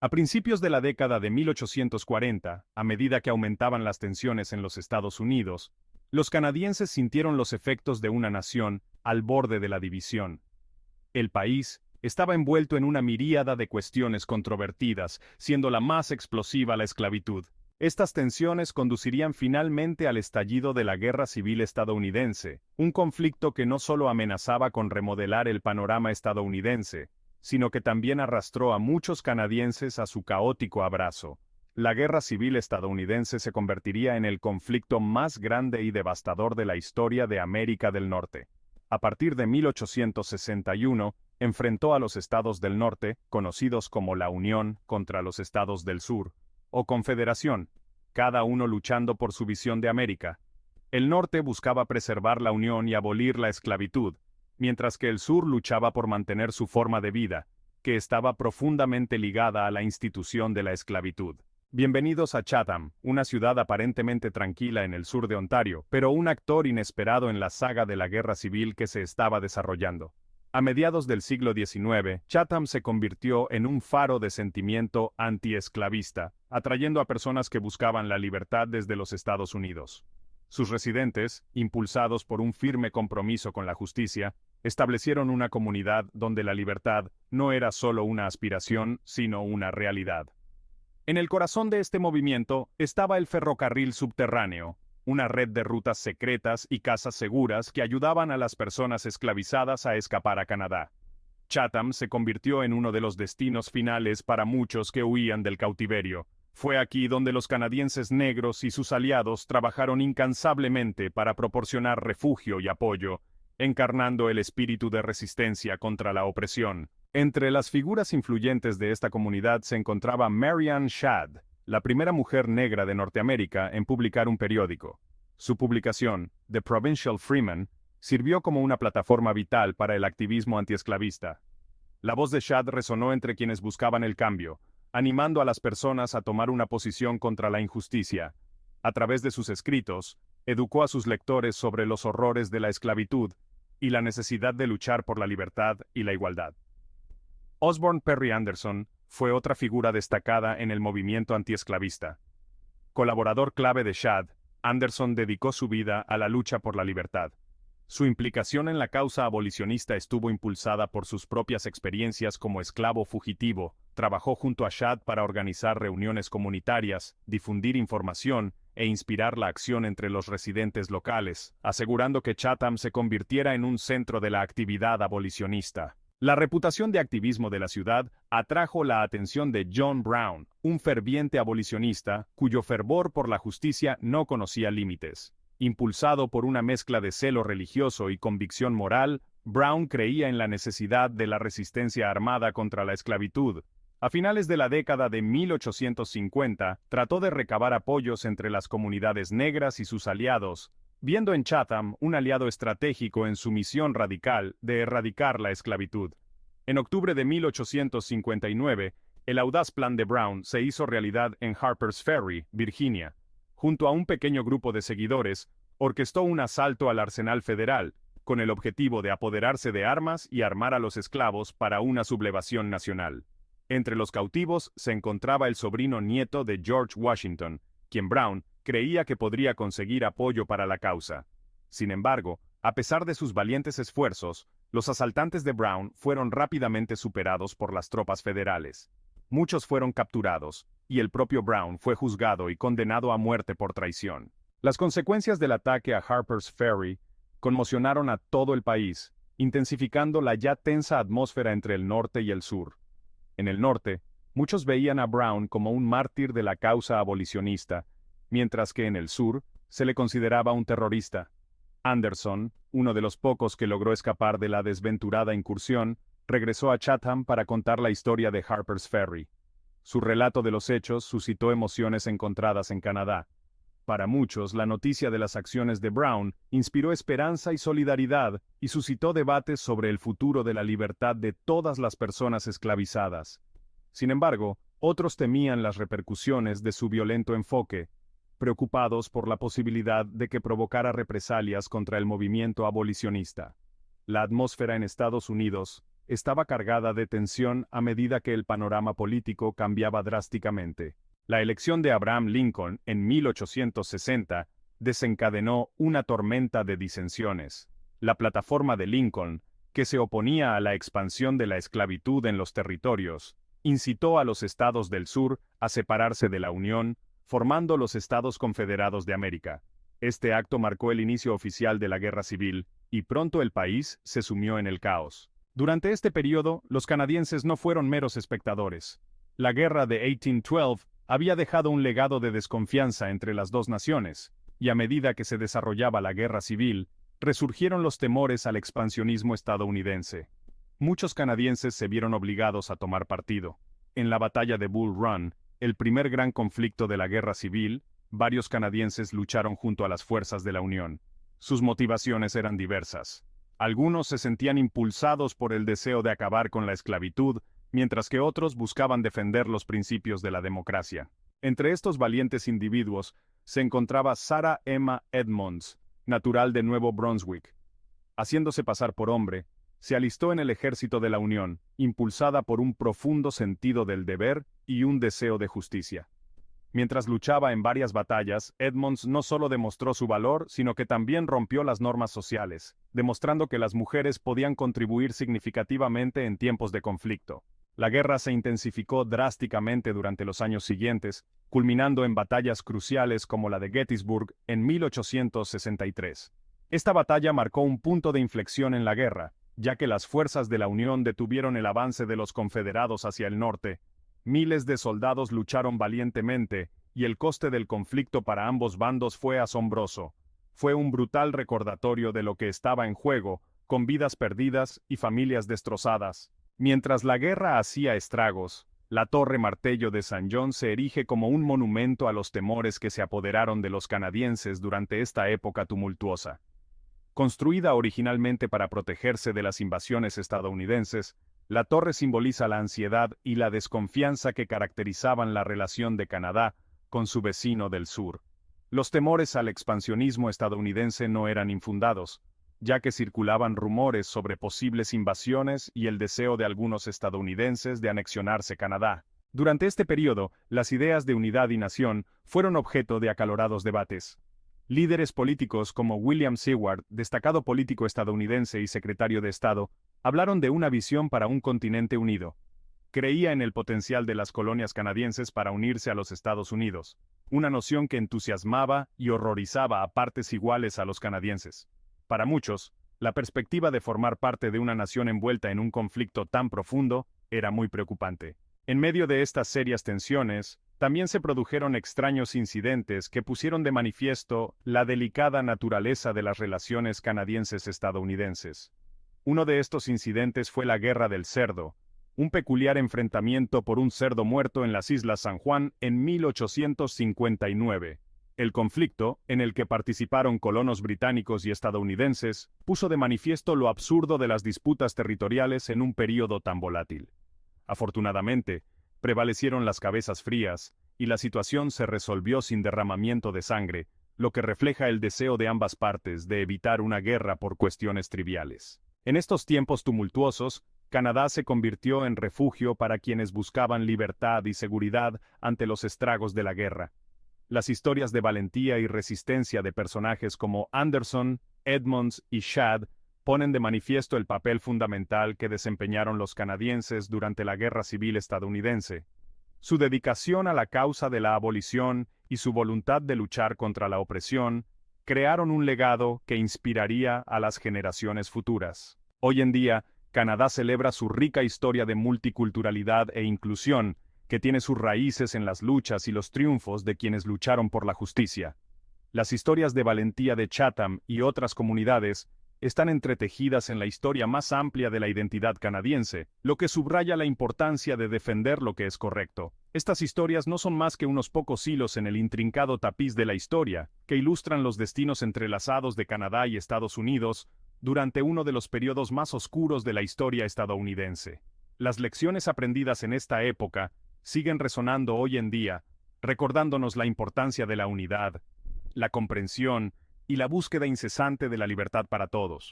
A principios de la década de 1840, a medida que aumentaban las tensiones en los Estados Unidos, los canadienses sintieron los efectos de una nación al borde de la división. El país estaba envuelto en una miríada de cuestiones controvertidas, siendo la más explosiva la esclavitud. Estas tensiones conducirían finalmente al estallido de la Guerra Civil estadounidense, un conflicto que no solo amenazaba con remodelar el panorama estadounidense, sino que también arrastró a muchos canadienses a su caótico abrazo. La Guerra Civil estadounidense se convertiría en el conflicto más grande y devastador de la historia de América del Norte. A partir de 1861, enfrentó a los estados del norte, conocidos como la Unión, contra los estados del sur, o Confederación, cada uno luchando por su visión de América. El norte buscaba preservar la unión y abolir la esclavitud, mientras que el sur luchaba por mantener su forma de vida, que estaba profundamente ligada a la institución de la esclavitud. Bienvenidos a Chatham, una ciudad aparentemente tranquila en el sur de Ontario, pero un actor inesperado en la saga de la guerra civil que se estaba desarrollando. A mediados del siglo XIX, Chatham se convirtió en un faro de sentimiento antiesclavista, atrayendo a personas que buscaban la libertad desde los Estados Unidos. Sus residentes, impulsados por un firme compromiso con la justicia, establecieron una comunidad donde la libertad no era solo una aspiración, sino una realidad. En el corazón de este movimiento estaba el ferrocarril subterráneo, una red de rutas secretas y casas seguras que ayudaban a las personas esclavizadas a escapar a Canadá. Chatham se convirtió en uno de los destinos finales para muchos que huían del cautiverio. Fue aquí donde los canadienses negros y sus aliados trabajaron incansablemente para proporcionar refugio y apoyo, encarnando el espíritu de resistencia contra la opresión. Entre las figuras influyentes de esta comunidad se encontraba Mary Ann Shadd, la primera mujer negra de Norteamérica en publicar un periódico. Su publicación, The Provincial Freeman, sirvió como una plataforma vital para el activismo antiesclavista. La voz de Shadd resonó entre quienes buscaban el cambio, animando a las personas a tomar una posición contra la injusticia. A través de sus escritos, educó a sus lectores sobre los horrores de la esclavitud y la necesidad de luchar por la libertad y la igualdad. Osborne Perry Anderson fue otra figura destacada en el movimiento antiesclavista. Colaborador clave de Shadd, Anderson dedicó su vida a la lucha por la libertad. Su implicación en la causa abolicionista estuvo impulsada por sus propias experiencias como esclavo fugitivo. Trabajó junto a Shadd para organizar reuniones comunitarias, difundir información e inspirar la acción entre los residentes locales, asegurando que Chatham se convirtiera en un centro de la actividad abolicionista. La reputación de activismo de la ciudad atrajo la atención de John Brown, un ferviente abolicionista cuyo fervor por la justicia no conocía límites. Impulsado por una mezcla de celo religioso y convicción moral, Brown creía en la necesidad de la resistencia armada contra la esclavitud. A finales de la década de 1850, trató de recabar apoyos entre las comunidades negras y sus aliados, viendo en Chatham un aliado estratégico en su misión radical de erradicar la esclavitud. En octubre de 1859, el audaz plan de Brown se hizo realidad en Harpers Ferry, Virginia. Junto a un pequeño grupo de seguidores, orquestó un asalto al arsenal federal, con el objetivo de apoderarse de armas y armar a los esclavos para una sublevación nacional. Entre los cautivos se encontraba el sobrino nieto de George Washington, quien Brown creía que podría conseguir apoyo para la causa. Sin embargo, a pesar de sus valientes esfuerzos, los asaltantes de Brown fueron rápidamente superados por las tropas federales. Muchos fueron capturados, y el propio Brown fue juzgado y condenado a muerte por traición. Las consecuencias del ataque a Harpers Ferry conmocionaron a todo el país, intensificando la ya tensa atmósfera entre el norte y el sur. En el norte, muchos veían a Brown como un mártir de la causa abolicionista, mientras que en el sur se le consideraba un terrorista. Anderson, uno de los pocos que logró escapar de la desventurada incursión, regresó a Chatham para contar la historia de Harpers Ferry. Su relato de los hechos suscitó emociones encontradas en Canadá. Para muchos, la noticia de las acciones de Brown inspiró esperanza y solidaridad y suscitó debates sobre el futuro de la libertad de todas las personas esclavizadas. Sin embargo, otros temían las repercusiones de su violento enfoque, preocupados por la posibilidad de que provocara represalias contra el movimiento abolicionista. La atmósfera en Estados Unidos estaba cargada de tensión a medida que el panorama político cambiaba drásticamente. La elección de Abraham Lincoln en 1860 desencadenó una tormenta de disensiones. La plataforma de Lincoln, que se oponía a la expansión de la esclavitud en los territorios, incitó a los estados del sur a separarse de la Unión, formando los Estados Confederados de América. Este acto marcó el inicio oficial de la Guerra Civil, y pronto el país se sumió en el caos. Durante este periodo, los canadienses no fueron meros espectadores. La guerra de 1812 había dejado un legado de desconfianza entre las dos naciones, y a medida que se desarrollaba la Guerra Civil, resurgieron los temores al expansionismo estadounidense. Muchos canadienses se vieron obligados a tomar partido. En la batalla de Bull Run, el primer gran conflicto de la Guerra Civil, varios canadienses lucharon junto a las fuerzas de la Unión. Sus motivaciones eran diversas. Algunos se sentían impulsados por el deseo de acabar con la esclavitud, mientras que otros buscaban defender los principios de la democracia. Entre estos valientes individuos se encontraba Sarah Emma Edmonds, natural de Nuevo Brunswick. Haciéndose pasar por hombre, se alistó en el ejército de la Unión, impulsada por un profundo sentido del deber y un deseo de justicia. Mientras luchaba en varias batallas, Edmonds no solo demostró su valor, sino que también rompió las normas sociales, demostrando que las mujeres podían contribuir significativamente en tiempos de conflicto. La guerra se intensificó drásticamente durante los años siguientes, culminando en batallas cruciales como la de Gettysburg en 1863. Esta batalla marcó un punto de inflexión en la guerra, ya que las fuerzas de la Unión detuvieron el avance de los confederados hacia el norte. Miles de soldados lucharon valientemente, y el coste del conflicto para ambos bandos fue asombroso. Fue un brutal recordatorio de lo que estaba en juego, con vidas perdidas y familias destrozadas. Mientras la guerra hacía estragos, la Torre Martello de San John se erige como un monumento a los temores que se apoderaron de los canadienses durante esta época tumultuosa. Construida originalmente para protegerse de las invasiones estadounidenses, la torre simboliza la ansiedad y la desconfianza que caracterizaban la relación de Canadá con su vecino del sur. Los temores al expansionismo estadounidense no eran infundados, ya que circulaban rumores sobre posibles invasiones y el deseo de algunos estadounidenses de anexionarse Canadá. Durante este periodo, las ideas de unidad y nación fueron objeto de acalorados debates. Líderes políticos como William Seward, destacado político estadounidense y secretario de Estado, hablaron de una visión para un continente unido. Creía en el potencial de las colonias canadienses para unirse a los Estados Unidos, una noción que entusiasmaba y horrorizaba a partes iguales a los canadienses. Para muchos, la perspectiva de formar parte de una nación envuelta en un conflicto tan profundo era muy preocupante. En medio de estas serias tensiones, también se produjeron extraños incidentes que pusieron de manifiesto la delicada naturaleza de las relaciones canadienses-estadounidenses. Uno de estos incidentes fue la Guerra del Cerdo, un peculiar enfrentamiento por un cerdo muerto en las Islas San Juan en 1859. El conflicto, en el que participaron colonos británicos y estadounidenses, puso de manifiesto lo absurdo de las disputas territoriales en un período tan volátil. Afortunadamente, prevalecieron las cabezas frías, y la situación se resolvió sin derramamiento de sangre, lo que refleja el deseo de ambas partes de evitar una guerra por cuestiones triviales. En estos tiempos tumultuosos, Canadá se convirtió en refugio para quienes buscaban libertad y seguridad ante los estragos de la guerra. Las historias de valentía y resistencia de personajes como Anderson, Edmonds y Shad ponen de manifiesto el papel fundamental que desempeñaron los canadienses durante la Guerra Civil estadounidense. Su dedicación a la causa de la abolición y su voluntad de luchar contra la opresión crearon un legado que inspiraría a las generaciones futuras. Hoy en día, Canadá celebra su rica historia de multiculturalidad e inclusión, que tiene sus raíces en las luchas y los triunfos de quienes lucharon por la justicia. Las historias de valentía de Chatham y otras comunidades están entretejidas en la historia más amplia de la identidad canadiense, lo que subraya la importancia de defender lo que es correcto. Estas historias no son más que unos pocos hilos en el intrincado tapiz de la historia, que ilustran los destinos entrelazados de Canadá y Estados Unidos durante uno de los periodos más oscuros de la historia estadounidense. Las lecciones aprendidas en esta época siguen resonando hoy en día, recordándonos la importancia de la unidad, la comprensión y la búsqueda incesante de la libertad para todos.